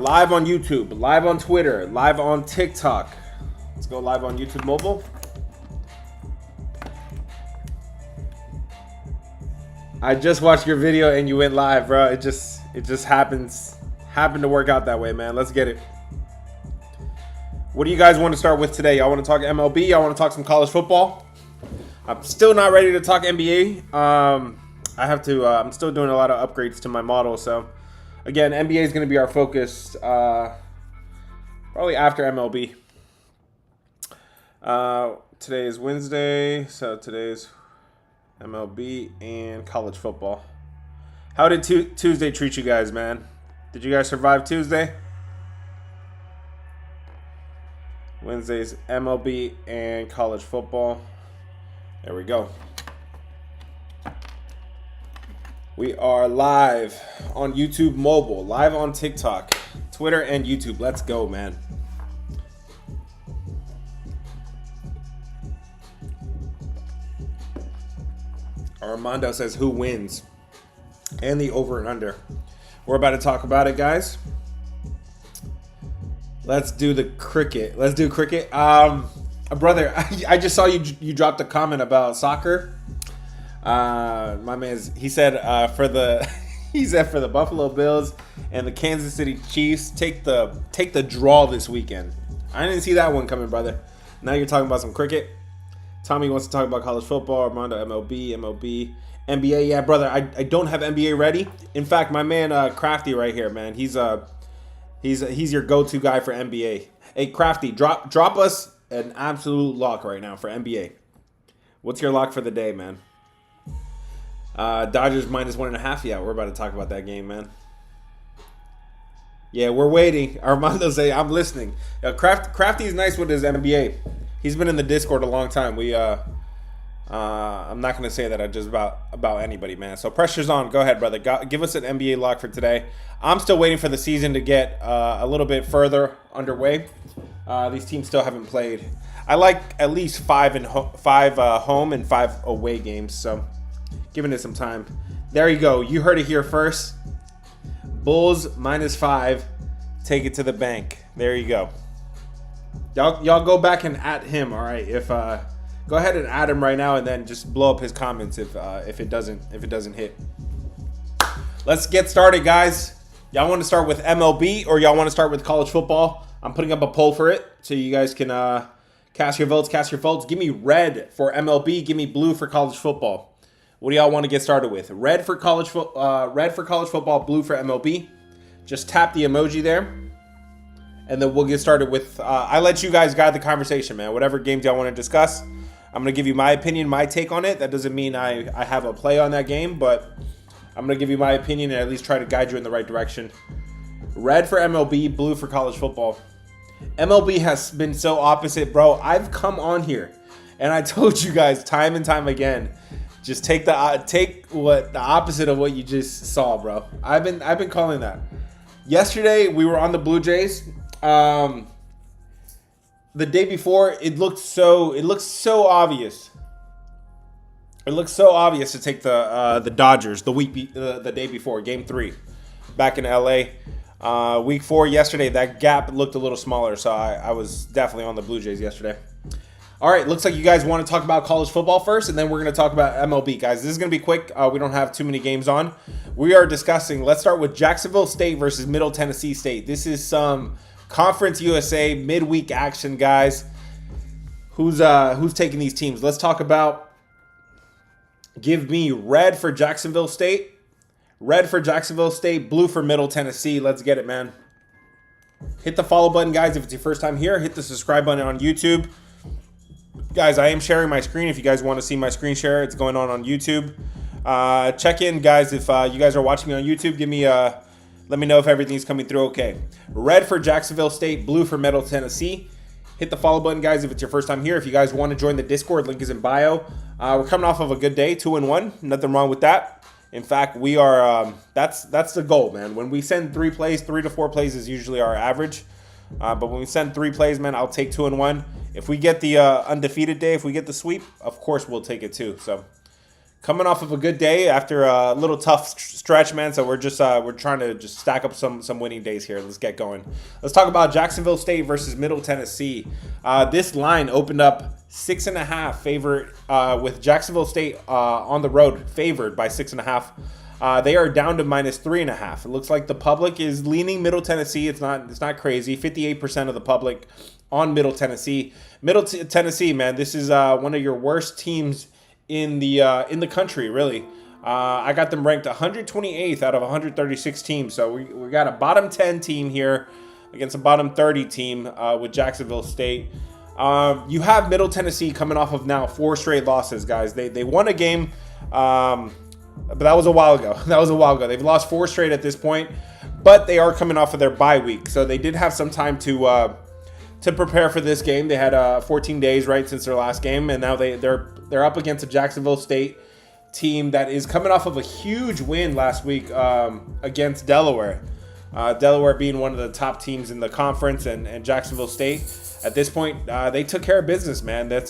live on YouTube, live on Twitter, live on TikTok. Let's go live on YouTube mobile. I just watched your video and you went live, bro. It just happened to work out that way, man. Let's get it. What do you guys want to start with today? Y'all want to talk MLB? Y'all want to talk some college football? I'm still not ready to talk NBA. I'm still doing a lot of upgrades to my model. So, again, NBA is going to be our focus probably after MLB. Today is Wednesday, so today's MLB and college football. How did Tuesday treat you guys, man? Did you guys survive Tuesday? Wednesday's MLB and college football. There we go. We are live on YouTube mobile, live on TikTok, Twitter, and YouTube. Let's go, man. Armando says, who wins? And the over and under. We're about to talk about it, guys. Let's do the cricket. Let's do cricket. Brother, I just saw you dropped a comment about soccer. My man's he said for the Buffalo Bills and the Kansas City Chiefs take the draw this weekend. I didn't see that one coming, brother. Now you're talking about some cricket. Tommy wants to talk about college football. Armando MLB, NBA. Yeah, brother, I don't have NBA ready. In fact, my man Crafty right here, man. He's your go-to guy for NBA. Hey, Crafty, drop us an absolute lock right now for NBA. What's your lock for the day, man? Dodgers -1.5. Yeah, we're about to talk about that game, man. Yeah, we're waiting. Armando say, I'm listening. Crafty is nice with his NBA. He's been in the Discord a long time. I'm not going to say that just about anybody, man. So pressure's on. Go ahead, brother. Give us an NBA lock for today. I'm still waiting for the season to get a little bit further underway. These teams still haven't played. I like at least five home and 5 away games. So giving it some time. There you go. You heard it here first. Bulls -5. Take it to the bank. There you go. Y'all go back and at him, all right? If go ahead and add him right now, and then just blow up his comments if it doesn't hit. Let's get started, guys. Y'all want to start with MLB or y'all want to start with college football? I'm putting up a poll for it, so you guys can cast your votes. Give me red for MLB. Give me blue for college football. What do y'all want to get started with? Red for college football, blue for MLB. Just tap the emoji there. And then we'll get started with, I let you guys guide the conversation, man. Whatever games y'all want to discuss. I'm going to give you my opinion, my take on it. That doesn't mean I have a play on that game, but I'm going to give you my opinion and at least try to guide you in the right direction. Red for MLB, blue for college football. MLB has been so opposite, bro. I've come on here and I told you guys time and time again, just take the opposite of what you just saw, bro. I've been calling that. Yesterday we were on the Blue Jays. The day before, it looked so obvious. It looked so obvious to take the Dodgers the day before, Game 3, back in LA. Week 4 yesterday, that gap looked a little smaller, so I was definitely on the Blue Jays yesterday. All right, looks like you guys want to talk about college football first, and then we're going to talk about MLB, guys. This is going to be quick. We don't have too many games on. We are discussing. Let's start with Jacksonville State versus Middle Tennessee State. This is some Conference USA midweek action, guys. Who's taking these teams? Let's talk about. Give me red for Jacksonville State. Red for Jacksonville State. Blue for Middle Tennessee. Let's get it, man. Hit the follow button, guys, if it's your first time here. Hit the subscribe button on YouTube. Guys, I am sharing my screen. If you guys want to see my screen share, it's going on YouTube. Check in, guys. If you guys are watching me on YouTube, let me know if everything's coming through okay. Red for Jacksonville State, blue for Middle Tennessee. Hit the follow button, guys, if it's your first time here. If you guys want to join the Discord, link is in bio. We're coming off of a good day, 2-1. Nothing wrong with that. In fact, we are. That's the goal, man. When we send 3 plays, 3 to 4 plays is usually our average. But when we send 3 plays, man, I'll take 2-1. If we get the undefeated day, if we get the sweep, of course we'll take it too. So coming off of a good day after a little tough stretch, man. So we're trying to just stack up some winning days here. Let's get going. Let's talk about Jacksonville State versus Middle Tennessee. This line opened up 6.5 favorite with Jacksonville State on the road favored by 6.5. They are down to -3.5. It looks like the public is leaning Middle Tennessee. It's not crazy. 58% of the public on Middle Tennessee. Tennessee, man, this is one of your worst teams in the country, really. I got them ranked 128th out of 136 teams. So we got a bottom 10 team here against a bottom 30 team with Jacksonville State. You have Middle Tennessee coming off of now 4 straight losses, guys. They won a game, but that was a while ago. They've lost 4 straight at this point, but they are coming off of their bye week, so they did have some time to prepare for this game. They had 14 days right since their last game, and now they're up against a Jacksonville State team that is coming off of a huge win last week against Delaware. Delaware being one of the top teams in the conference, and Jacksonville State at this point they took care of business, man. That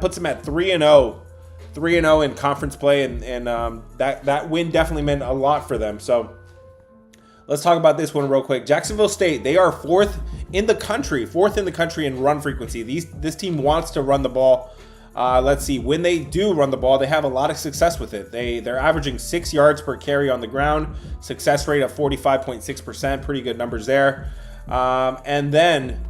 puts them at 3-0 in conference play, and that win definitely meant a lot for them. So let's talk about this one real quick. Jacksonville State, they are fourth in the country in run frequency. This team wants to run the ball. Let's see, when they do run the ball, they have a lot of success with it. They're averaging 6 yards per carry on the ground, success rate of 45.6%, pretty good numbers there. And then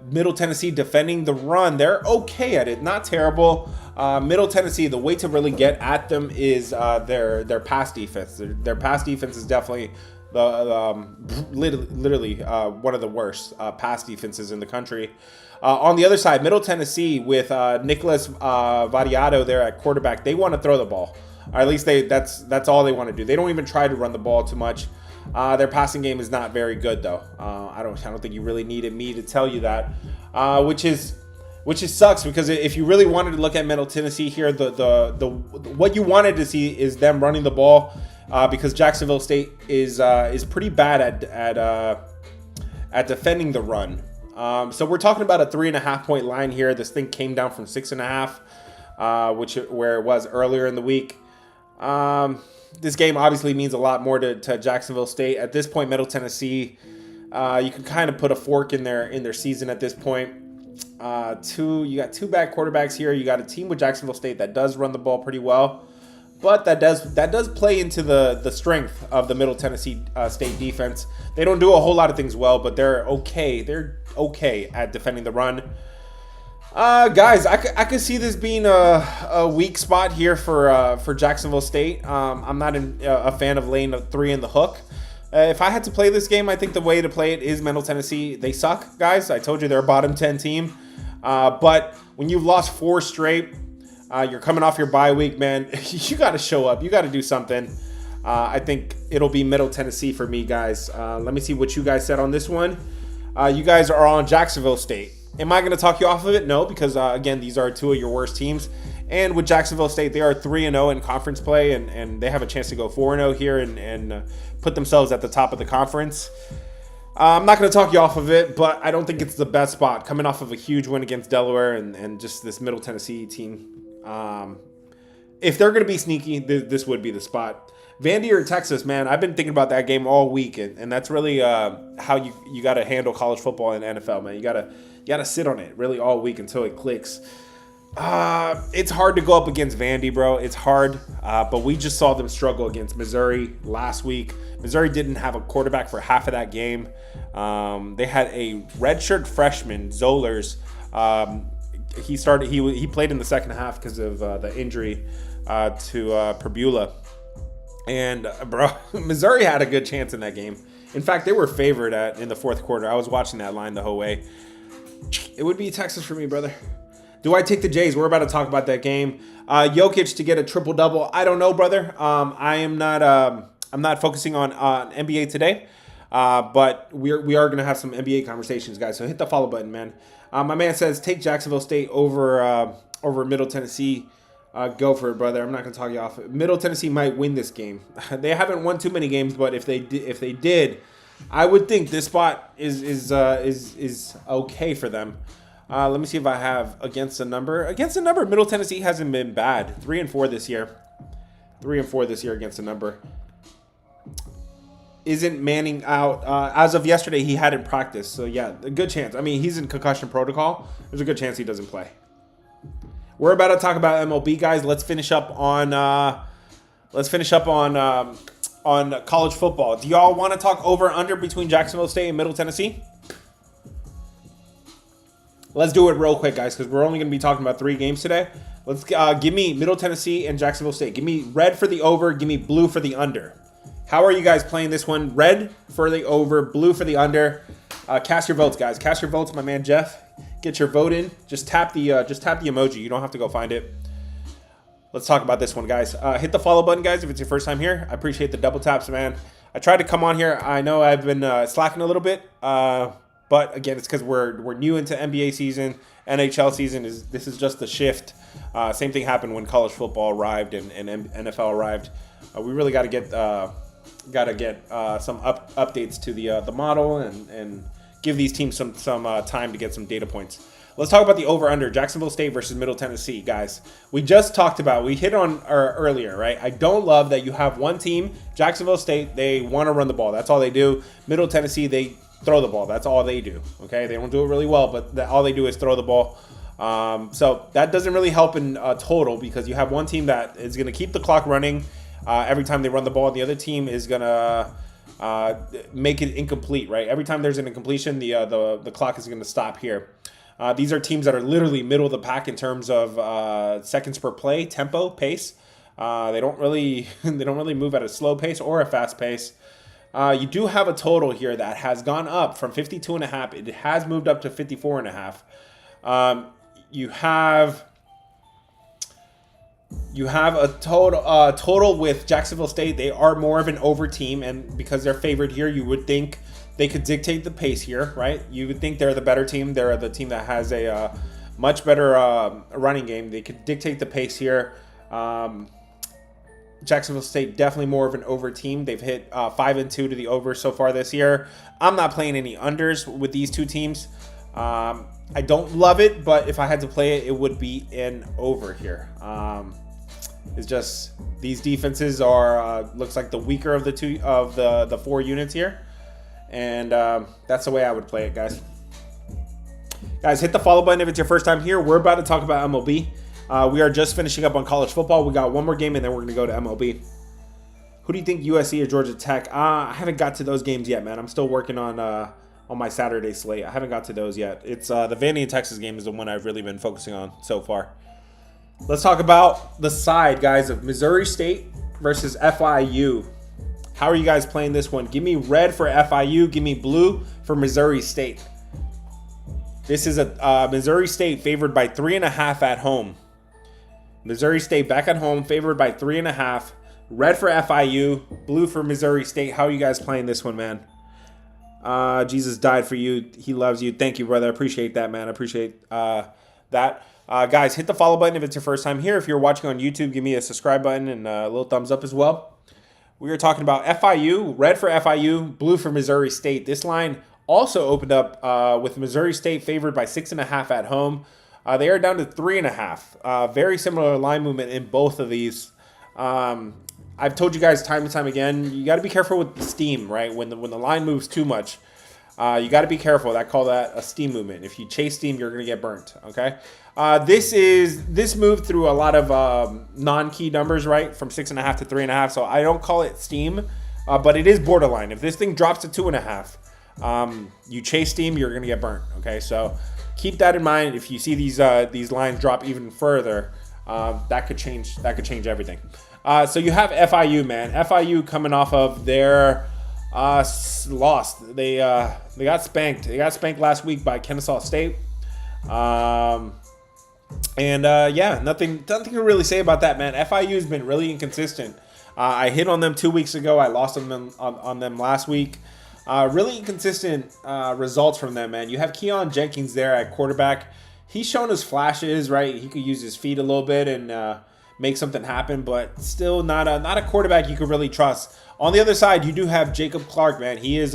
Middle Tennessee defending the run, they're okay at it, not terrible. Middle Tennessee, the way to really get at them is their pass defense. Their pass defense is definitely literally one of the worst pass defenses in the country. On the other side, Middle Tennessee with Nicholas Variado there at quarterback, they want to throw the ball. Or at least that's all they want to do. They don't even try to run the ball too much. Their passing game is not very good though. I don't think you really needed me to tell you that, which sucks, because if you really wanted to look at Middle Tennessee here, the what you wanted to see is them running the ball, because Jacksonville State is pretty bad at defending the run. So we're talking about a 3.5 point line here. This thing came down from 6.5, where it was earlier in the week. This game obviously means a lot more to Jacksonville State at this point. Middle Tennessee, you can kind of put a fork in their season at this point. You got 2 bad quarterbacks here. You got a team with Jacksonville State that does run the ball pretty well, but that does play into the strength of the Middle Tennessee State defense. They don't do a whole lot of things well, but they're okay. They're okay at defending the run. Guys, I could see this being a weak spot here for Jacksonville State. I'm not a fan of laying 3 in the hook. If I had to play this game, I think the way to play it is Middle Tennessee. They suck, guys. I told you they're a bottom 10 team. But when you've lost 4 straight, you're coming off your bye week, man. You got to show up. You got to do something. I think it'll be Middle Tennessee for me, guys. Let me see what you guys said on this one. You guys are on Jacksonville State. Am I going to talk you off of it? No, because, again, these are 2 of your worst teams. And with Jacksonville State, they are 3-0 in conference play, and they have a chance to go 4-0 here and put themselves at the top of the conference. I'm not going to talk you off of it, but I don't think it's the best spot. Coming off of a huge win against Delaware and just this Middle Tennessee team. If they're going to be sneaky, this would be the spot. Vandy or Texas, man, I've been thinking about that game all week, and that's really how you got to handle college football and NFL, man. You got to sit on it really all week until it clicks. It's hard to go up against Vandy, bro. It's hard, but we just saw them struggle against Missouri last week. Missouri didn't have a quarterback for half of that game. They had a redshirt freshman, Zollers. He played in the second half because of the injury to Perbula. And, bro, Missouri had a good chance in that game. In fact, they were favored in the fourth quarter. I was watching that line the whole way. It would be Texas for me, brother. Do I take the Jays? We're about to talk about that game. Jokic to get a triple-double. I don't know, brother. I'm not focusing on NBA today. But we are going to have some NBA conversations, guys. So hit the follow button, man. My man says take Jacksonville State over Middle Tennessee. Go for it, brother. I'm not going to talk you off. Middle Tennessee might win this game. They haven't won too many games, but if they did, I would think this spot is okay for them. Let me see if I have against the number. Against the number, Middle Tennessee hasn't been bad. 3-4 this year. 3-4 this year against the number. Isn't Manning out? As of yesterday, he hadn't practiced. So, yeah, a good chance. I mean, he's in concussion protocol. There's a good chance he doesn't play. We're about to talk about MLB, guys. Let's finish up on college football. Do y'all want to talk over/under between Jacksonville State and Middle Tennessee? Let's do it real quick, guys, because we're only going to be talking about 3 games today. Let's give me Middle Tennessee and Jacksonville State. Give me red for the over. Give me blue for the under. How are you guys playing this one? Red for the over, blue for the under. Cast your votes, guys. Cast your votes, my man Jeff. Get your vote in. Just tap the emoji. You don't have to go find it. Let's talk about this one, guys. Hit the follow button, guys, if it's your first time here. I appreciate the double taps, man. I tried to come on here. I know I've been slacking a little bit, but again, it's because we're new into NBA season, NHL season. This is just the shift. Same thing happened when college football arrived and NFL arrived. We really got to get some updates to the model and give these teams some time to get some data points. Let's talk about the over/under, Jacksonville State versus Middle Tennessee, guys. We just talked about, we hit on earlier, right? I don't love that you have one team, Jacksonville State, they want to run the ball. That's all they do. Middle Tennessee, they throw the ball. That's all they do, okay? They don't do it really well, but all they do is throw the ball. So that doesn't really help in total because you have one team that is going to keep the clock running every time they run the ball, and the other team is going to make it incomplete, right? Every time there's an incompletion, the clock is going to stop here. These are teams that are literally middle of the pack in terms of seconds per play, tempo, pace. They don't really move at a slow pace or a fast pace. You do have a total here that has gone up from 52.5. It has moved up to 54.5. You have a total with Jacksonville State. They are more of an over team, and because they're favored here, you would think they could dictate the pace here, right? You would think they're the better team. They're the team that has a much better running game. They could dictate the pace here. Jacksonville State definitely more of an over team. They've hit 5-2 to the over so far this year. I'm not playing any unders with these two teams. I don't love it, but if I had to play it, it would be an over here. It's just these defenses are looks like the weaker of the 4 units here. And that's the way I would play it, guys. Guys, hit the follow button if it's your first time here. We're about to talk about MLB. We are just finishing up on college football. We got one more game, and then we're going to go to MLB. Who do you think, USC or Georgia Tech? I haven't got to those games yet, man. I'm still working on my Saturday slate. I haven't got to those yet. It's the Vandy and Texas game is the one I've really been focusing on so far. Let's talk about the side, guys, of Missouri State versus FIU. How are you guys playing this one? Give me red for FIU. Give me blue for Missouri State. This is a Missouri State favored by 3.5 at home. Missouri State back at home, favored by 3.5. Red for FIU, blue for Missouri State. How are you guys playing this one, man? Jesus died for you. He loves you. Thank you, brother. I appreciate that, man. I appreciate that. Guys, hit the follow button if it's your first time here. If you're watching on YouTube, give me a subscribe button and a little thumbs up as well. We are talking about FIU, red for FIU, blue for Missouri State. This line also opened up with Missouri State favored by 6.5 at home. They are down to 3.5. Very similar line movement in both of these. I've told you guys time and time again, you got to be careful with the steam, right? When the line moves too much, you got to be careful. I call that a steam movement. If you chase steam, you're going to get burnt, okay? This moved through a lot of non-key numbers, right? From 6.5 to 3.5. So I don't call it steam, but it is borderline. If this thing drops to 2.5, you chase steam, you're going to get burnt, okay? So keep that in mind. If you see these lines drop even further, that could change everything. So you have FIU, man. FIU coming off of their loss. They got spanked. They got spanked last week by Kennesaw State. Nothing to really say about that, man. FIU has been really inconsistent. I hit on them 2 weeks ago. I lost on them last week. Really inconsistent results from them, man. You have Keon Jenkins there at quarterback. He's shown his flashes, right? He could use his feet a little bit and make something happen, but still not a quarterback you could really trust. On the other side, you do have Jacob Clark, man. He is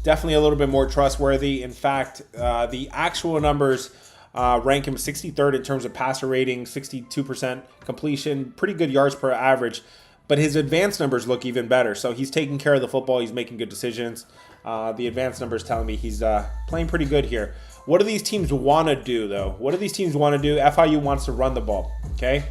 definitely a little bit more trustworthy. In fact, the actual numbers rank him 63rd in terms of passer rating, 62% completion, pretty good yards per average. But his advanced numbers look even better. So he's taking care of the football. He's making good decisions. The advanced numbers telling me he's playing pretty good here. What do these teams want to do, though? What do these teams want to do? FIU wants to run the ball, okay?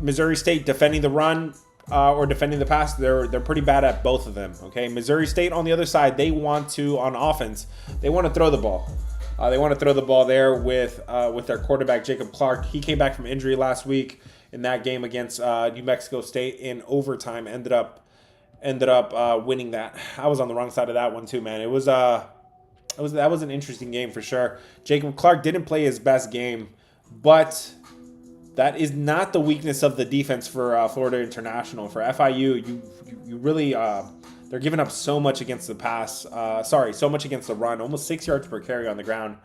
Missouri State defending the run or defending the pass, they're pretty bad at both of them, okay? Missouri State, on the other side, they want to, on offense, they want to throw the ball. They want to throw the ball there with their quarterback, Jacob Clark. He came back from injury last week in that game against New Mexico State in overtime. Ended up winning that. I was on the wrong side of that one too, man. That was an interesting game for sure. Jacob Clark didn't play his best game, but that is not the weakness of the defense for Florida International. For FIU, you really they're giving up so much against the pass. So much against the run. Almost 6 yards per carry on the ground.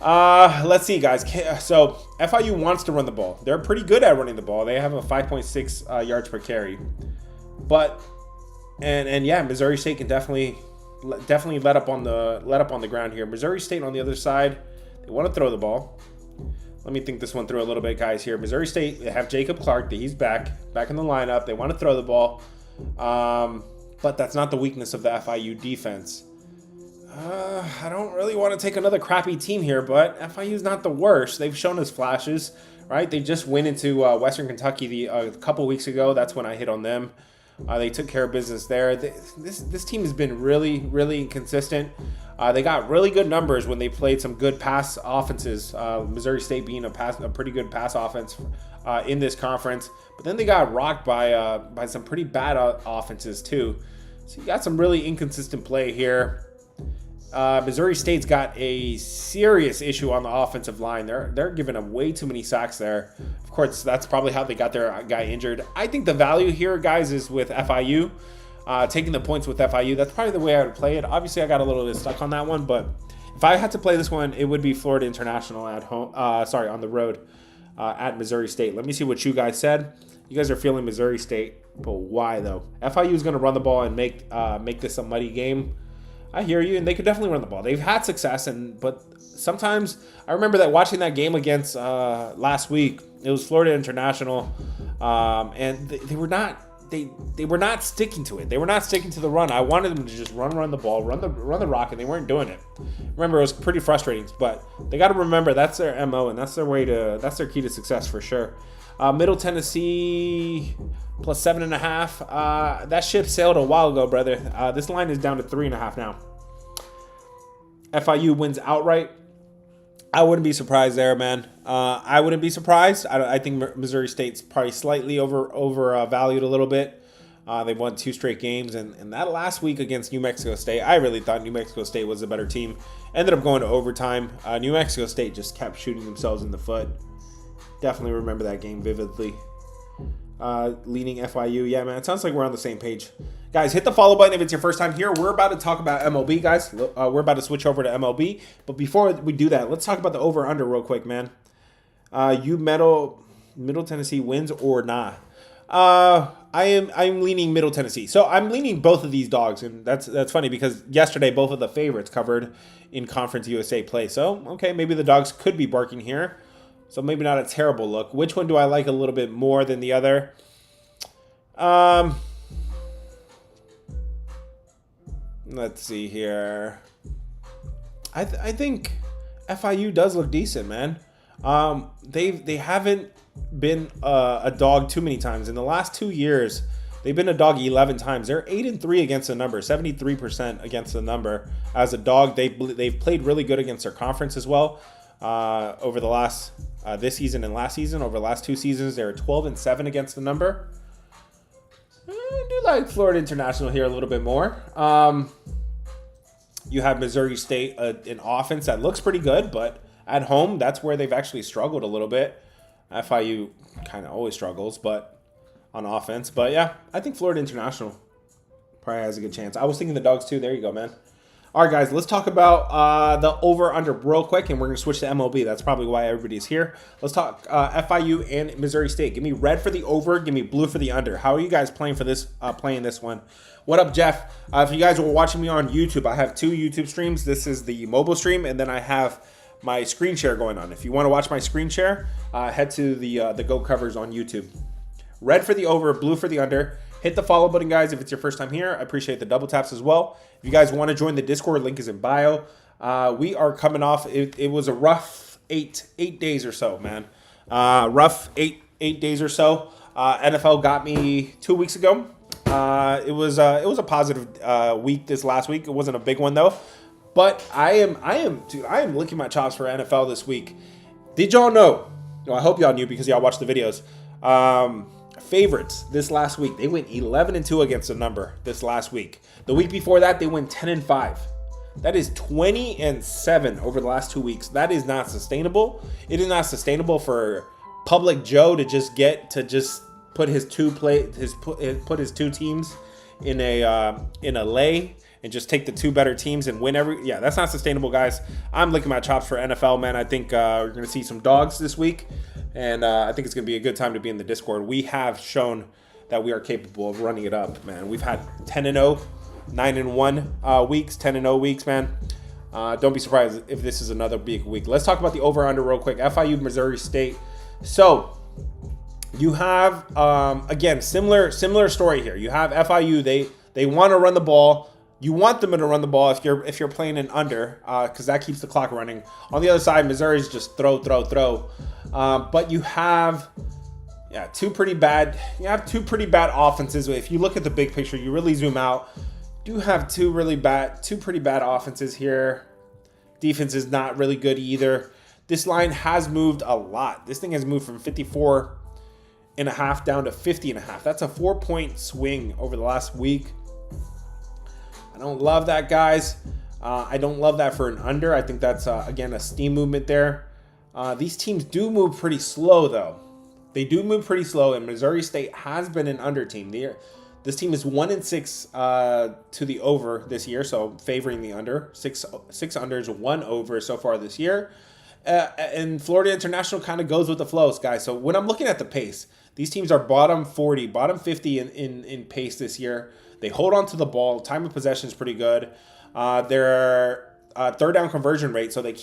Let's see, guys. So FIU wants to run the ball. They're pretty good at running the ball. They have a 5.6 yards per carry. But yeah, Missouri State can definitely let up on the ground here. Missouri State on the other side, they want to throw the ball. Let me think this one through a little bit, guys. Here, Missouri State, they have Jacob Clark. He's back in the lineup. They want to throw the ball, but that's not the weakness of the FIU defense. I don't really want to take another crappy team here, but FIU is not the worst. They've shown us flashes, right? They just went into Western Kentucky a couple weeks ago. That's when I hit on them. They took care of business there. This team has been really, really inconsistent. They got really good numbers when they played some good pass offenses. Missouri State being a pretty good pass offense in this conference, but then they got rocked by some pretty bad offenses too. So you got some really inconsistent play here. Missouri State's got a serious issue on the offensive line. They're giving up way too many sacks there. Of course, that's probably how they got their guy injured. I think the value here, guys, is with FIU. Taking the points with FIU. That's probably the way I would play it. Obviously, I got a little bit stuck on that one, but if I had to play this one, it would be Florida International at home. On the road at Missouri State. Let me see what you guys said. You guys are feeling Missouri State, but why though? FIU is going to run the ball and make this a muddy game. I hear you, and they could definitely run the ball. They've had success, but sometimes I remember that watching that game against last week. It was Florida International, and they were not sticking to it. They were not sticking to the run. I wanted them to just run the ball, run the rock, and they weren't doing it. Remember, it was pretty frustrating, but they got to remember that's their MO, and that's their key to success for sure. Middle Tennessee plus 7.5. That ship sailed a while ago, brother. This line is down to 3.5 now. FIU wins outright. I wouldn't be surprised there, man. I wouldn't be surprised. I think Missouri State's probably slightly overvalued a little bit. They've won 2 straight games, and that last week against New Mexico State, I really thought New Mexico State was a better team. Ended up going to overtime. New Mexico State just kept shooting themselves in the foot. Definitely remember that game vividly. Leaning FIU. Yeah, man, it sounds like we're on the same page. Guys, hit the follow button if it's your first time here. We're about to talk about MLB, guys. We're about to switch over to MLB. But before we do that, let's talk about the over-under real quick, man. Middle Tennessee wins or not? I'm leaning Middle Tennessee. So I'm leaning both of these dogs, and that's funny because yesterday both of the favorites covered in Conference USA play. So, okay, maybe the dogs could be barking here. So maybe not a terrible look. Which one do I like a little bit more than the other? Let's see here. I think FIU does look decent, man. They haven't been a dog too many times. In the last 2 years, they've been a dog 11 times. They're 8-3 against the number, 73% against the number as a dog. They've played really good against their conference as well. Over the last this season and last season, over the last 2 seasons, they were 12-7 against the number. I do like Florida International here a little bit more. You have Missouri State, an offense that looks pretty good, but at home, that's where they've actually struggled a little bit. FIU kind of always struggles, but on offense. But yeah, I think Florida International probably has a good chance. I was thinking the dogs too. There you go, man. All right, guys, let's talk about the over-under real quick, and we're going to switch to MLB. That's probably why everybody's here. Let's talk FIU and Missouri State. Give me red for the over. Give me blue for the under. How are you guys playing for this? Playing this one? What up, Jeff? If you guys were watching me on YouTube, I have 2 YouTube streams. This is the mobile stream, and then I have my screen share going on. If you want to watch my screen share, head to the Go Covers on YouTube. Red for the over, blue for the under. Hit the follow button, guys, if it's your first time here. I appreciate the double taps as well. If you guys want to join the Discord, link is in bio. We are coming off. It was a rough eight days or so, man. Rough eight days or so. NFL got me 2 weeks ago. It was a positive week this last week. It wasn't a big one though. But I am licking my chops for NFL this week. Did y'all know? Well, I hope y'all knew because y'all watched the videos. Favorites this last week, they went 11-2 against the number this last week. The week before that, they went 10-5. That is 20-7 over the last 2 weeks. That is not sustainable. It is not sustainable for Public Joe to just put his two teams in a lay and just take the two better teams and win every. Yeah, that's not sustainable, guys. I'm licking my chops for NFL, man. I think we're going to see some dogs this week, and I think it's going to be a good time to be in the Discord. We have shown that we are capable of running it up, man. We've had 10-0, 9-1 weeks, 10-0 weeks, man. Don't be surprised if this is another big week. Let's talk about the over-under real quick. FIU, Missouri State. So you have, again, similar story here. You have FIU. They want to run the ball. You want them to run the ball if you're playing an under, because that keeps the clock running. On the other side, Missouri's just throw. But you have two pretty bad offenses. If you look at the big picture, you really zoom out. Do have two pretty bad offenses here. Defense is not really good either. This line has moved a lot. This thing has moved from 54.5 down to 50.5. That's a 4-point swing over the last week. I don't love that, guys. I don't love that for an under. I think that's, again, a steam movement there. These teams do move pretty slow, though. They do move pretty slow, and Missouri State has been an under team. This team is 1-6 to the over this year, so favoring the under. Six unders, 1 over so far this year. And Florida International kind of goes with the flows, guys. So when I'm looking at the pace, these teams are bottom 40, bottom 50 in pace this year. They hold on to the ball. Time of possession is pretty good. Their third down conversion rate, so they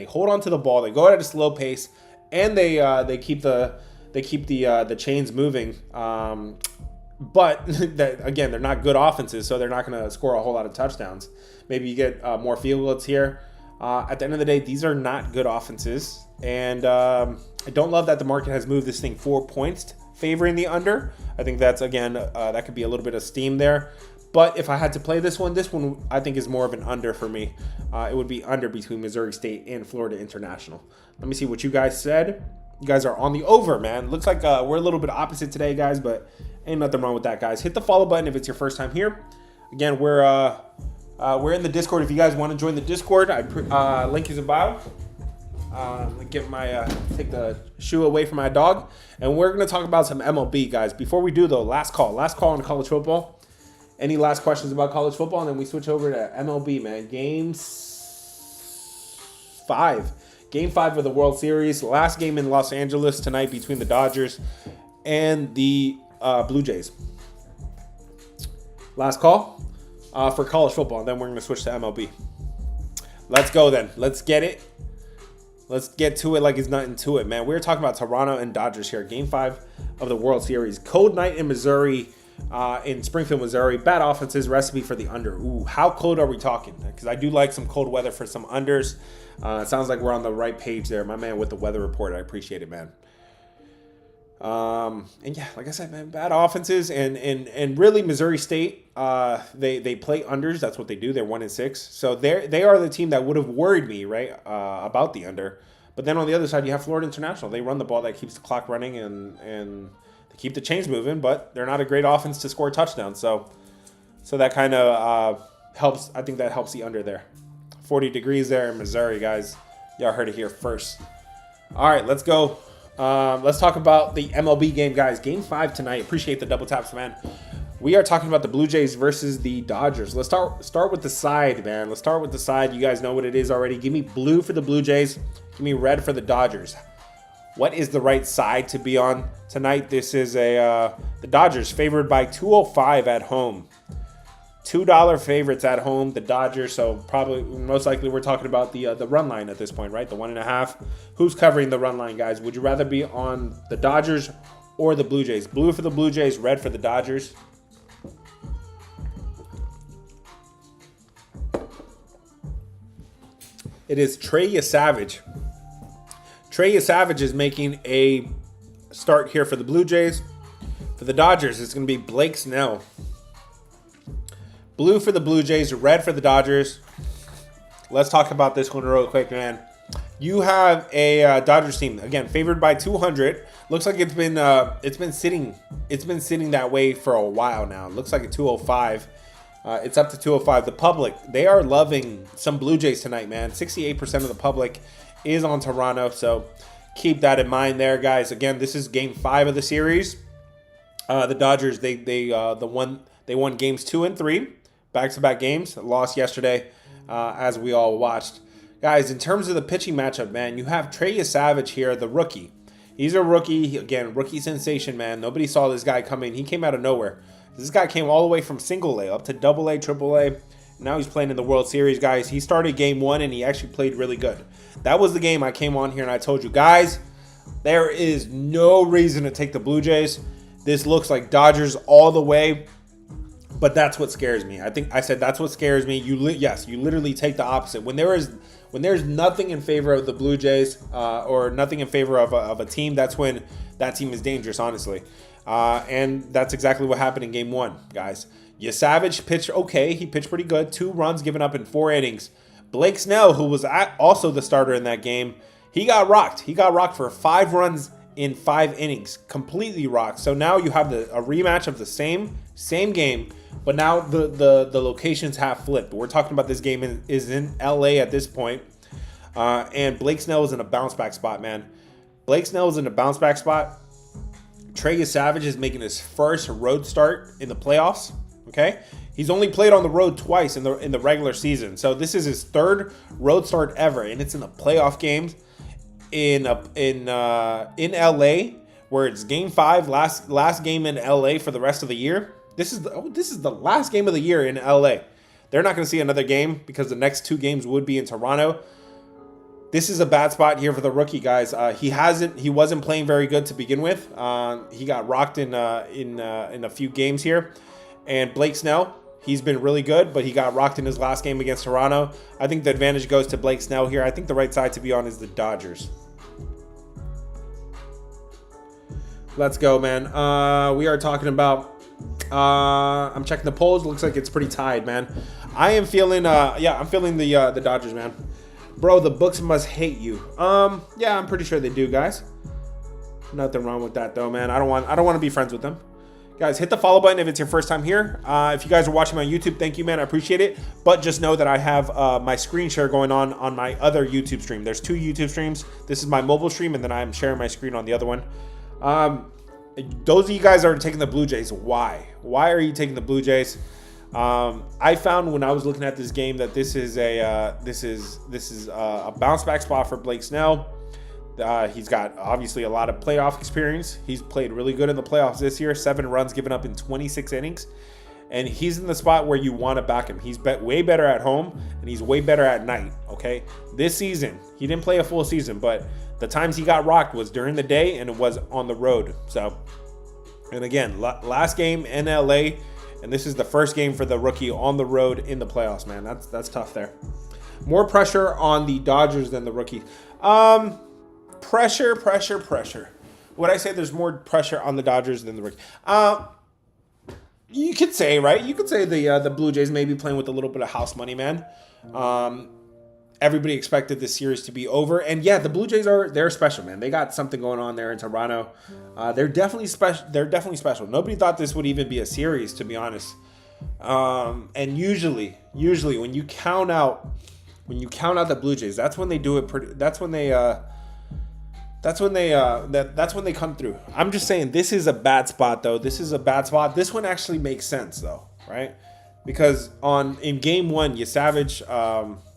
hold on to the ball. They go at a slow pace, and they keep the chains moving. But again, they're not good offenses, so they're not going to score a whole lot of touchdowns. Maybe you get more field goals here. At the end of the day, these are not good offenses, and I don't love that the market has moved this thing 4 points favoring the under. I think that's, again, that could be a little bit of steam there. But if I had to play this one I think is more of an under for me. It would be under between Missouri State and Florida International. Let me see what you guys said. You guys are on the over, man. Looks like we're a little bit opposite today, guys, but ain't nothing wrong with that, guys. Hit the follow button if it's your first time here. Again, we're in the Discord. If you guys want to join the Discord, link is in bio. Take the shoe away from my dog, and we're going to talk about some MLB, guys. Before we do, though, last call on college football. Any last questions about college football, and then we switch over to MLB, man. Game 5 of the World Series. Last game in Los Angeles tonight between the Dodgers and the Blue Jays. Last call for college football, and then we're going to switch to MLB. Let's go then. Let's get it. Let's get to it like it's nothing to it, man. We're talking about Toronto and Dodgers here. Game 5 of the World Series. Cold night in Missouri, in Springfield, Missouri. Bad offenses, recipe for the under. Ooh, how cold are we talking? Because I do like some cold weather for some unders. It sounds like we're on the right page there. My man with the weather report. I appreciate it, man. And yeah, like I said, man, bad offenses, and really Missouri State, they play unders. That's what they do. They're 1-6. So they are the team that would have worried me, right, about the under. But then on the other side, you have Florida International. They run the ball that keeps the clock running and they keep the chains moving, but they're not a great offense to score touchdowns. So that kind of helps. I think that helps the under there. 40 degrees there in Missouri, guys. Y'all heard it here first. All right, let's go. Let's talk about the MLB game, guys. Game 5 tonight. Appreciate the double taps, man. We are talking about the Blue Jays versus the Dodgers. Let's start with the side, man. Let's start with the side. You guys know what it is already. Give me blue for the Blue Jays. Give me red for the Dodgers. What is the right side to be on tonight? This is the Dodgers favored by 205 at home. $2 favorites at home, the Dodgers. So probably, most likely, we're talking about the run line at this point, right? The 1.5. Who's covering the run line, guys? Would you rather be on the Dodgers or the Blue Jays? Blue for the Blue Jays, red for the Dodgers. It is Trey Savage. Trey Savage is making a start here for the Blue Jays. For the Dodgers, it's going to be Blake Snell. Blue for the Blue Jays, red for the Dodgers. Let's talk about this one real quick, man. You have a Dodgers team, again, favored by 200. Looks like it's been sitting that way for a while now. It looks like a 205. It's up to 205. The public, they are loving some Blue Jays tonight, man. 68% of the public is on Toronto, so keep that in mind there, guys. Again, this is Game 5 of the series. The Dodgers, they won Games 2 and 3, back-to-back games. Lost yesterday, as we all watched. Guys, in terms of the pitching matchup, man, you have Trey Savage here, the rookie. He's a rookie, again, rookie sensation, man. Nobody saw this guy coming. He came out of nowhere. This guy came all the way from single A up to double A, triple A. Now he's playing in the World Series, guys. He started Game 1, and he actually played really good. That was the game I came on here, and I told you, guys, there is no reason to take the Blue Jays. This looks like Dodgers all the way, but that's what scares me. I said that's what scares me. You literally take the opposite. When there's nothing in favor of the Blue Jays or nothing in favor of a team, that's when that team is dangerous, honestly. And that's exactly what happened in Game 1, guys. Savage pitched okay. He pitched pretty good. 2 runs given up in 4 innings. Blake Snell, who was also the starter in that game, he got rocked. He got rocked for 5 runs in 5 innings. Completely rocked. So now you have a rematch of the same game, but now the locations have flipped. We're talking about this game is in LA at this point. And Blake Snell is in a bounce back spot, man. Blake Snell is in a bounce back spot. Trey Savage is making his first road start in the playoffs. Okay, he's only played on the road twice in the regular season, so this is his 3rd road start ever, and it's in the playoff games in LA, where it's Game 5, last game in LA for the rest of the year. This is the last game of the year in LA. They're not going to see another game because the next 2 games would be in Toronto. This is a bad spot here for the rookie, guys. He wasn't playing very good to begin with. He got rocked in a few games here. And Blake Snell, he's been really good, but he got rocked in his last game against Toronto. I think the advantage goes to Blake Snell here. I think the right side to be on is the Dodgers. Let's go, man. We are talking about. I'm checking the polls. Looks like it's pretty tied, man. I am feeling. I'm feeling the Dodgers, man. Bro, the books must hate you. Yeah, I'm pretty sure they do, guys. Nothing wrong with that, though, man. I don't want to be friends with them. Guys, hit the follow button if it's your first time here. If you guys are watching my YouTube, thank you, man. I appreciate it. But just know that I have my screen share going on my other YouTube stream. There's 2 YouTube streams. This is my mobile stream, and then I'm sharing my screen on the other one. Those of you guys are taking the Blue Jays. Why? Why are you taking the Blue Jays? I found when I was looking at this game that this is a bounce back spot for Blake Snell. He's got obviously a lot of playoff experience. He's played really good in the playoffs this year. 7 runs given up in 26 innings. And he's in the spot where you want to back him. He's way better at home, and he's way better at night, okay? This season, he didn't play a full season, but the times he got rocked was during the day, and it was on the road. So, and again, last game in LA, and this is the first game for the rookie on the road in the playoffs, man. That's tough there. More pressure on the Dodgers than the rookie. Pressure. Would I say there's more pressure on the Dodgers than the rookie? You could say, right? You could say the Blue Jays may be playing with a little bit of house money, man. Everybody expected this series to be over, and yeah, the Blue Jays they're special, man. They got something going on there in Toronto. They're definitely special. Nobody thought this would even be a series, to be honest. And usually when you count out the Blue Jays, that's when they do it. That's when they come through. I'm just saying this is a bad spot, though. This is a bad spot. This one actually makes sense, though, right? Because in Game 1, Savage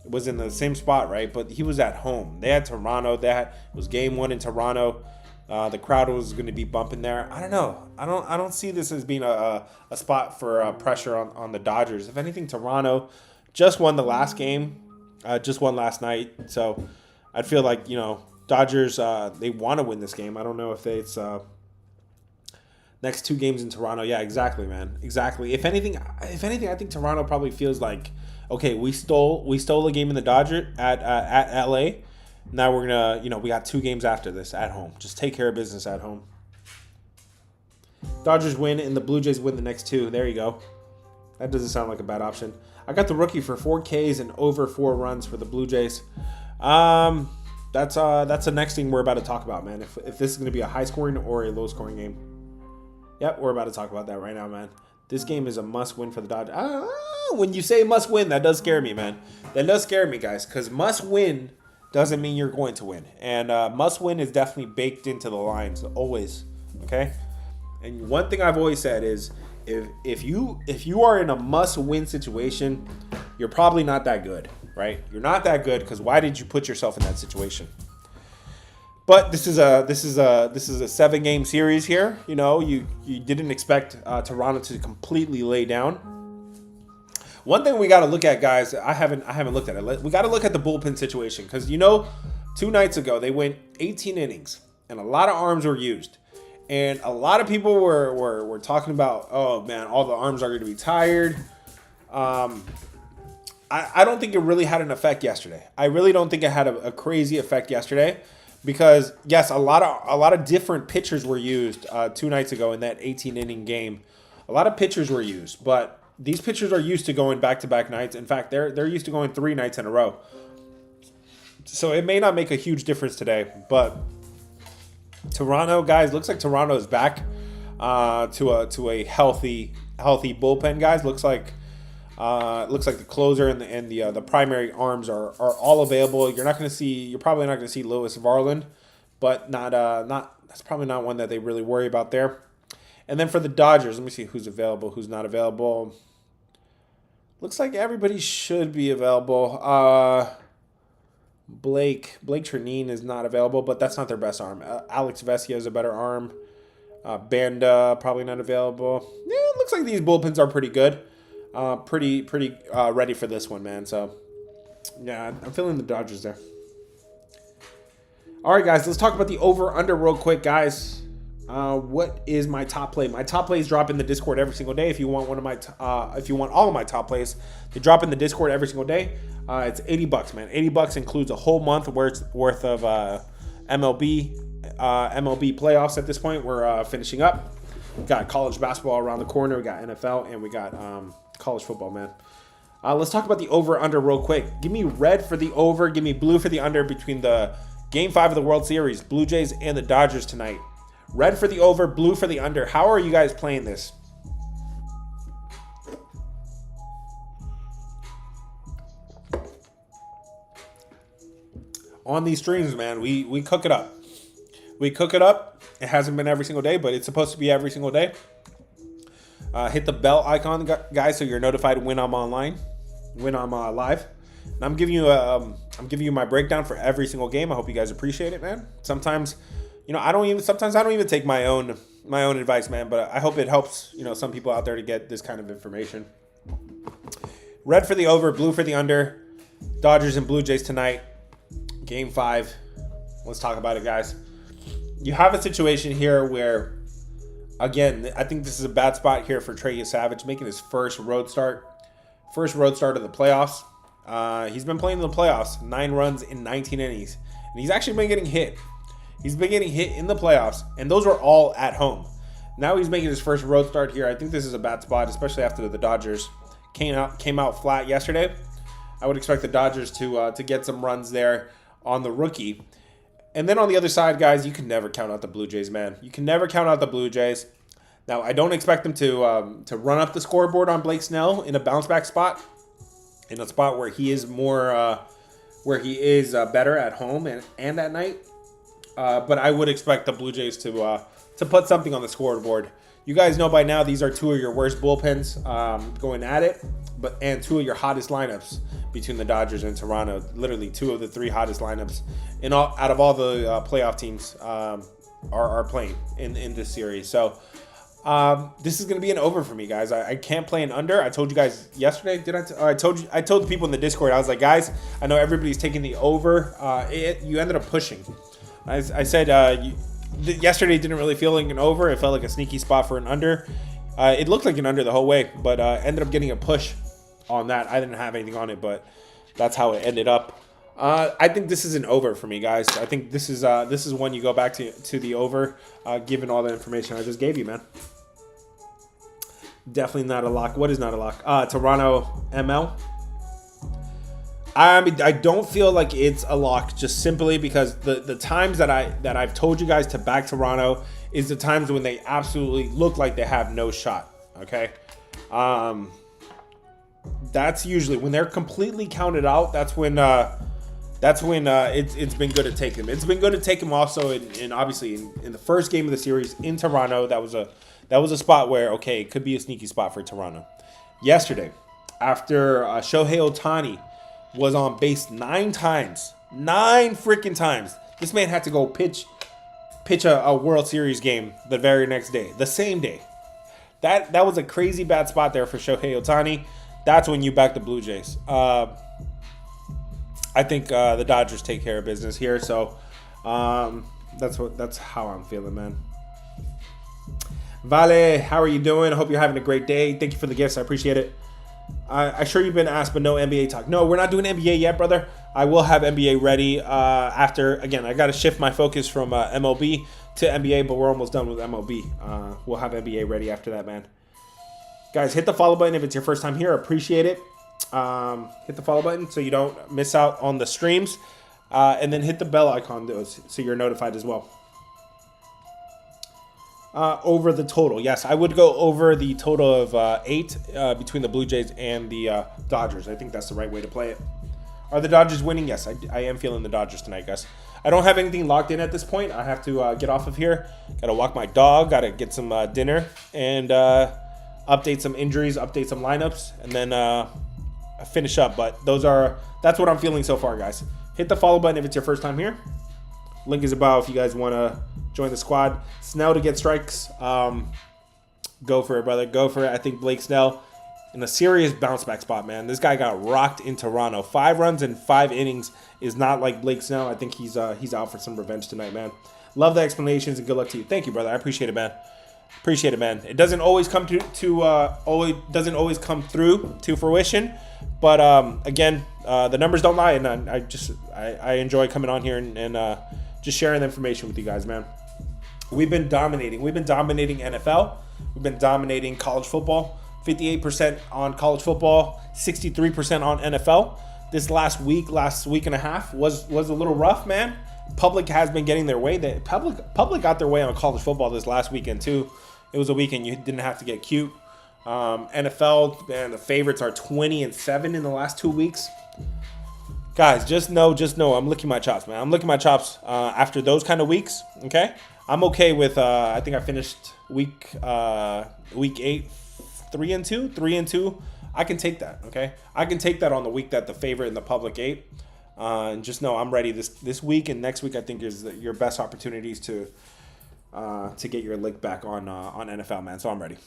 was in the same spot, right? But he was at home. They had Toronto. It was Game 1 in Toronto. The crowd was going to be bumping there. I don't know. I don't see this as being a spot for pressure on the Dodgers. If anything, Toronto just won the last game, just won last night. So I'd feel like, Dodgers, they want to win this game. I don't know if it's next 2 games in Toronto. Yeah, exactly, man. Exactly. If anything, I think Toronto probably feels like, okay, we stole a game in the Dodgers at LA. Now we're gonna, we got 2 games after this at home. Just take care of business at home. Dodgers win and the Blue Jays win the next 2. There you go. That doesn't sound like a bad option. I got the rookie for 4 Ks and over 4 runs for the Blue Jays. That's the next thing we're about to talk about, man. If this is gonna be a high scoring or a low scoring game. Yep, we're about to talk about that right now, man. This game is a must win for the Dodgers. When you say must win, that does scare me, man. That does scare me, guys, because must win doesn't mean you're going to win. And must win is definitely baked into the lines, always. Okay? And one thing I've always said is if you are in a must win situation, you're probably not that good, right? You're not that good because why did you put yourself in that situation? But this is a 7-game series here. You didn't expect Toronto to completely lay down. One thing we got to look at, guys, I haven't looked at it. We got to look at the bullpen situation because 2 nights ago they went 18 innings and a lot of arms were used, and a lot of people were talking about, oh man, all the arms are going to be tired. I don't think it really had an effect yesterday. I really don't think it had a crazy effect yesterday because yes, a lot of different pitchers were used 2 nights ago in that 18-inning game. A lot of pitchers were used, but these pitchers are used to going back-to-back nights. In fact, they're used to going 3 nights in a row. So it may not make a huge difference today, but Toronto, guys, looks like Toronto is back to a healthy bullpen, guys. Looks like the closer and the primary arms are all available. You're probably not going to see Lewis Varland, but that's probably not one that they really worry about there. And then for the Dodgers, let me see who's available, who's not available. Looks like everybody should be available. Blake Trinine is not available, but that's not their best arm. Alex Vesia is a better arm. Banda probably not available. Yeah, it looks like these bullpens are pretty good. Pretty ready for this one, man. So yeah, I'm feeling the Dodgers there. All right, guys, let's talk about the over/under real quick, guys. What is my top play? My top plays drop in the Discord every single day. If you want if you want all of my top plays, they drop in the Discord every single day. It's $80, man. $80 includes a whole month worth of MLB playoffs. At this point, we're finishing up. We got college basketball around the corner. We got NFL, and we got college football, man. Let's talk about the over/under real quick. Give me red for the over. Give me blue for the under between the Game 5 of the World Series, Blue Jays and the Dodgers tonight. Red for the over, blue for the under. How are you guys playing this? On these streams, man, we cook it up. We cook it up. It hasn't been every single day, but it's supposed to be every single day. Hit the bell icon, guys, so you're notified when I'm online, when I'm live. And I'm giving you my breakdown for every single game. I hope you guys appreciate it, man. Sometimes, I don't even take my own advice, man, but I hope it helps, some people out there to get this kind of information. Red for the over, blue for the under. Dodgers and Blue Jays tonight. Game 5. Let's talk about it, guys. You have a situation here where, again, I think this is a bad spot here for Trey Savage making his first road start of the playoffs. He's been playing in the playoffs, 9 runs in 19 innings, and he's actually been getting hit. He's been getting hit in the playoffs, and those were all at home. Now he's making his first road start here. I think this is a bad spot, especially after the Dodgers came out flat yesterday. I would expect the Dodgers to get some runs there on the rookie. And then on the other side, guys, you can never count out the Blue Jays, man. You can never count out the Blue Jays. Now, I don't expect them to run up the scoreboard on Blake Snell in a bounce back spot, in a spot where he is better at home and at night. But I would expect the Blue Jays to put something on the scoreboard. You guys know by now these are 2 of your worst bullpens going at it, and 2 of your hottest lineups between the Dodgers and Toronto. Literally 2 of the 3 hottest lineups out of all the playoff teams are playing in this series. So this is going to be an over for me, guys. I can't play an under. I told you guys yesterday. I told the people in the Discord. I was like, guys, I know everybody's taking the over. You ended up pushing. I said yesterday didn't really feel like an over. It felt like a sneaky spot for an under. It looked like an under the whole way, but ended up getting a push on that. I didn't have anything on it, but that's how it ended up. I think this is an over for me, guys. I think this is one you go back to the over, given all the information I just gave you, man. Definitely not a lock. What is not a lock? Toronto ML. I mean, I don't feel like it's a lock just simply because the times that I've told you guys to back Toronto is the times when they absolutely look like they have no shot. Okay, that's usually when they're completely counted out. That's when it's been good to take them. It's been good to take them also in obviously in the first game of the series in Toronto. That was a spot where, okay, it could be a sneaky spot for Toronto. Yesterday, after Shohei Ohtani was on base 9 freaking times. This man had to go pitch a World Series game the very next day, the same day. That was a crazy bad spot there for Shohei Ohtani. That's when you back the Blue Jays. I think the Dodgers take care of business here, so that's how I'm feeling, man. Vale, how are you doing? I hope you're having a great day. Thank you for the gifts. I appreciate it. I'm sure you've been asked, but no NBA talk. No, we're not doing NBA yet, brother. I will have NBA ready after. Again, I got to shift my focus from MLB to NBA, but we're almost done with MLB. We'll have NBA ready after that, man. Guys, hit the follow button if it's your first time here. Appreciate it. Hit the follow button so you don't miss out on the streams. And then hit the bell icon so you're notified as well. Over the total. Yes, I would go over the total of 8 between the Blue Jays and the Dodgers. I think that's the right way to play it. Are the Dodgers winning? Yes, I am feeling the Dodgers tonight, guys. I don't have anything locked in at this point. I have to get off of here. Got to walk my dog. Got to get some dinner and update some injuries, update some lineups, and then finish up. But that's what I'm feeling so far, guys. Hit the follow button if it's your first time here. Link is above if you guys want to join the squad. Snell to get strikes. Go for it, brother. Go for it. I think Blake Snell in a serious bounce back spot, man. This guy got rocked in Toronto. 5 runs in 5 innings is not like Blake Snell. I think he's out for some revenge tonight, man. Love the explanations and good luck to you. Thank you, brother. I appreciate it, man. Appreciate it, man. It doesn't always come doesn't always come through to fruition, but again, the numbers don't lie, and I enjoy coming on here and just sharing the information with you guys, man. We've been dominating. We've been dominating NFL. We've been dominating college football. 58% on college football, 63% on NFL. This last week and a half was a little rough, man. Public has been getting their way. The public got their way on college football this last weekend too. It was a weekend you didn't have to get cute. NFL, man, the favorites are 20-7 in the last 2 weeks. Guys, just know, I'm licking my chops, man. I'm licking my chops after those kind of weeks. Okay, I'm okay with. I think I finished week 8, 3-2, 3-2. I can take that. Okay, I can take that on the week that the favorite and the public ate. And just know I'm ready this week and next week. I think is your best opportunities to get your lick back on NFL, man. So I'm ready.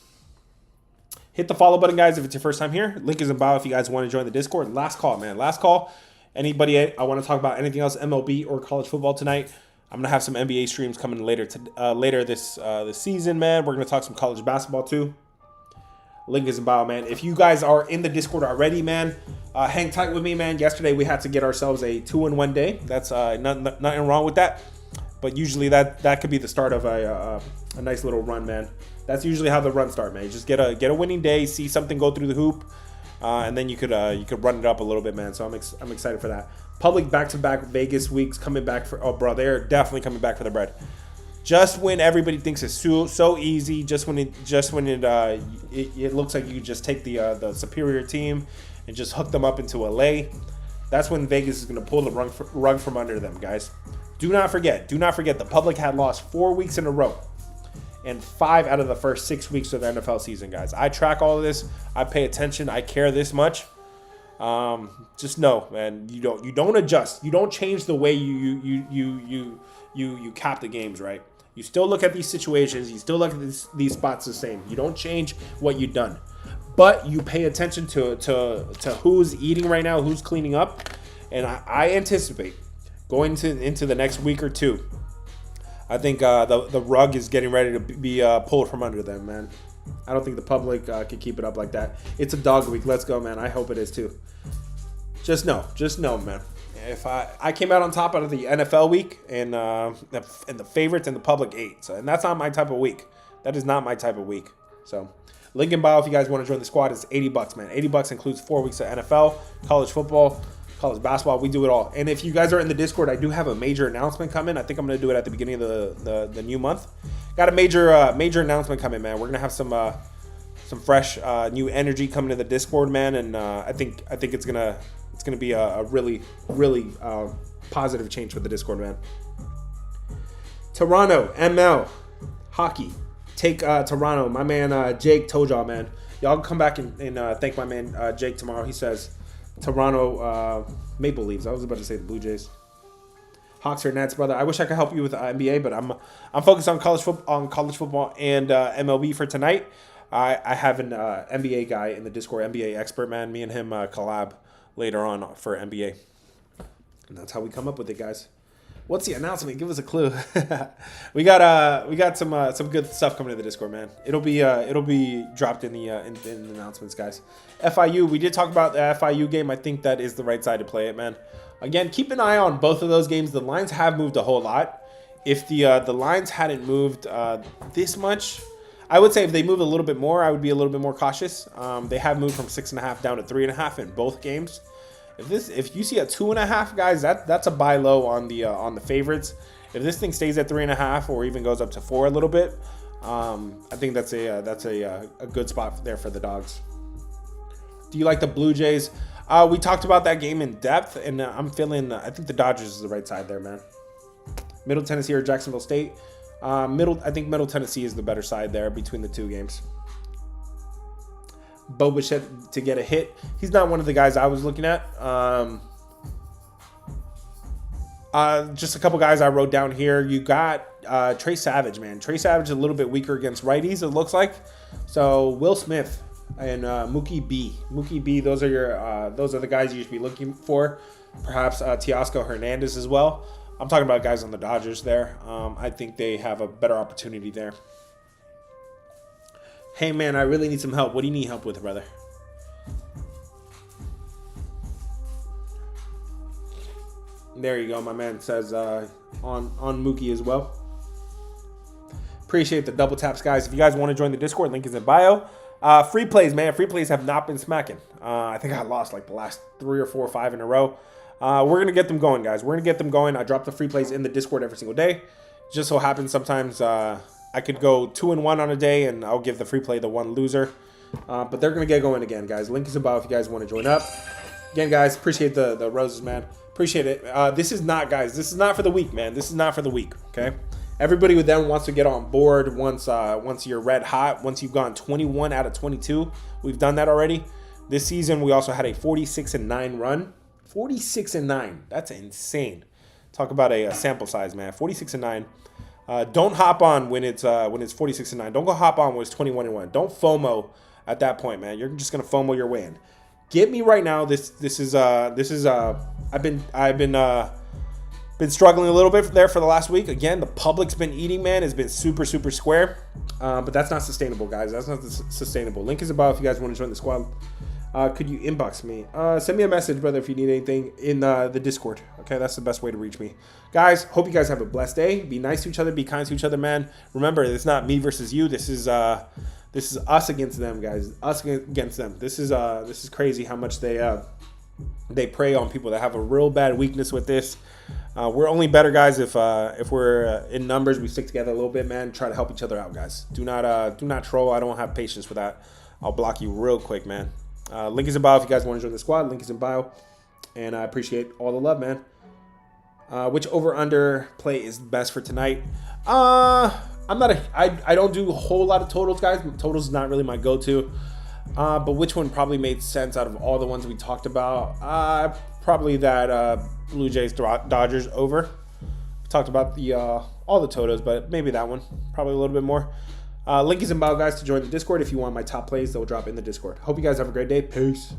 Hit the follow button, guys, if it's your first time here. Link is in bio if you guys want to join the Discord. Last call, man. Last call. Anybody I want to talk about anything else, MLB or college football tonight? I'm gonna have some NBA streams coming later this season, man. We're gonna talk some college basketball too. Link is in bio, man. If you guys are in the Discord already, man, hang tight with me, man. Yesterday we had to get ourselves a 2-in-1 day. That's nothing wrong with that. But usually that could be the start of a nice little run, man. That's usually how the runs start, man. You just get a winning day, see something go through the hoop, and then you could run it up a little bit, man. So I'm excited for that. Public back-to-back Vegas weeks coming back for. Oh, bro, they're definitely coming back for the bread. Just when everybody thinks it's so easy, just when it looks like you could just take the superior team and just hook them up into a lay, that's when Vegas is going to pull the rug from under them, guys. Do not forget, the public had lost 4 weeks in a row and 5 out of the first 6 weeks of the NFL season, guys. I track all of this. I pay attention. I care this much. Just know, man, you don't adjust. You don't change the way you cap the games, right? You still look at these situations. You still look at these spots the same. You don't change what you've done. But you pay attention to who's eating right now, who's cleaning up. And I anticipate going into the next week or two, I think the rug is getting ready to be pulled from under them, man. I don't think the public can keep it up like that. It's a dog week. Let's go, man. I hope it is too. Just know, man. If I came out on top out of the NFL week and the favorites and the public ate, so, and that's not my type of week. That is not my type of week. So, link in bio if you guys want to join the squad. It's $80, man. $80 includes 4 weeks of NFL, college football, college basketball. We do it all. And if you guys are in the Discord, I do have a major announcement coming. I think I'm going to do it at the beginning of the new month. Got a major announcement coming, man. We're gonna have some fresh new energy coming to the Discord, man, and I think it's gonna be a really positive change for the Discord, man. Toronto ML hockey, take Toronto. My man Jake told y'all, man. Y'all come back and thank my man Jake tomorrow. He says Toronto Maple Leafs. I was about to say the Blue Jays. Hawks or Nets, brother. I wish I could help you with NBA, but I'm focused on college football and MLB for tonight. I have an NBA guy in the Discord, NBA expert, man. Me and him collab later on for NBA, and that's how we come up with it, guys. What's the announcement? Give us a clue. we got some good stuff coming to the Discord, man. It'll be dropped in the announcements, guys. FIU. We did talk about the FIU game. I think that is the right side to play it, man. Again, keep an eye on both of those games. The lines have moved a whole lot. If the lines hadn't moved this much, I would say if they move a little bit more, I would be a little bit more cautious. They have moved from 6.5 down to 3.5 in both games. If you see a 2.5, guys, that's a buy low on the favorites. If this thing stays at 3.5 or even goes up to 4 a little bit, I think that's a good spot there for the dogs. Do you like the Blue Jays? We talked about that game in depth, and I'm feeling. I think the Dodgers is the right side there, man. Middle Tennessee or Jacksonville State. I think Middle Tennessee is the better side there between the two games. Bo Bichette to get a hit. He's not one of the guys I was looking at. Just a couple guys I wrote down here. You got Trey Savage, man. Trey Savage is a little bit weaker against righties, it looks like. So Will Smith and Mookie B. Mookie B, those are the guys you should be looking for. Perhaps Teoscar Hernandez as well. I'm talking about guys on the Dodgers there. I think they have a better opportunity there. Hey, man, I really need some help. What do you need help with, brother? There you go. My man says on Mookie as well. Appreciate the double taps, guys. If you guys want to join the Discord, link is in bio. Free plays, man. Free plays have not been smacking. I think I lost like the last 3 or 4 or 5 in a row. We're going to get them going, guys. We're going to get them going. I drop the free plays in the Discord every single day. Just so happens sometimes I could go 2-1 on a day, and I'll give the free play the one loser. But they're going to get going again, guys. Link is in bio if you guys want to join up. Again, guys, appreciate the roses, man. Appreciate it. This is not for the week, man. This is not for the week, okay? Everybody with them wants to get on board once you're red hot, once you've gone 21 out of 22. We've done that already. This season, we also had a 46-9 run. 46-9. That's insane. Talk about a sample size, man. 46-9. Don't hop on when it's 46-9. Don't go hop on when it's 21-1. Don't FOMO at that point, man. You're just gonna FOMO your way in. Get me right now. This is I've been struggling a little bit there for the last week. Again, the public's been eating, man. It's been super square, but that's not sustainable, guys. That's not sustainable. Link is above if you guys want to join the squad. Could you inbox me? Send me a message, brother, if you need anything in the Discord. Okay, that's the best way to reach me. Guys, hope you guys have a blessed day. Be nice to each other. Be kind to each other, man. Remember, it's not me versus you. This is us against them, guys. Us against them. This is crazy how much they prey on people that have a real bad weakness with this. We're only better, guys, if we're in numbers. We stick together a little bit, man. Try to help each other out, guys. Do not troll. I don't have patience for that. I'll block you real quick, man. Link is in bio if you guys want to join the squad. Link is in bio. And I appreciate all the love, man. Which over-under play is best for tonight? I don't do a whole lot of totals, guys. Totals is not really my go-to. But which one probably made sense out of all the ones we talked about? Probably that Blue Jays Dodgers over. Talked about the all the Totos, but maybe that one. Probably a little bit more. Link is in bio, guys, to join the Discord if you want my top plays that will drop in the Discord. Hope you guys have a great day. Peace.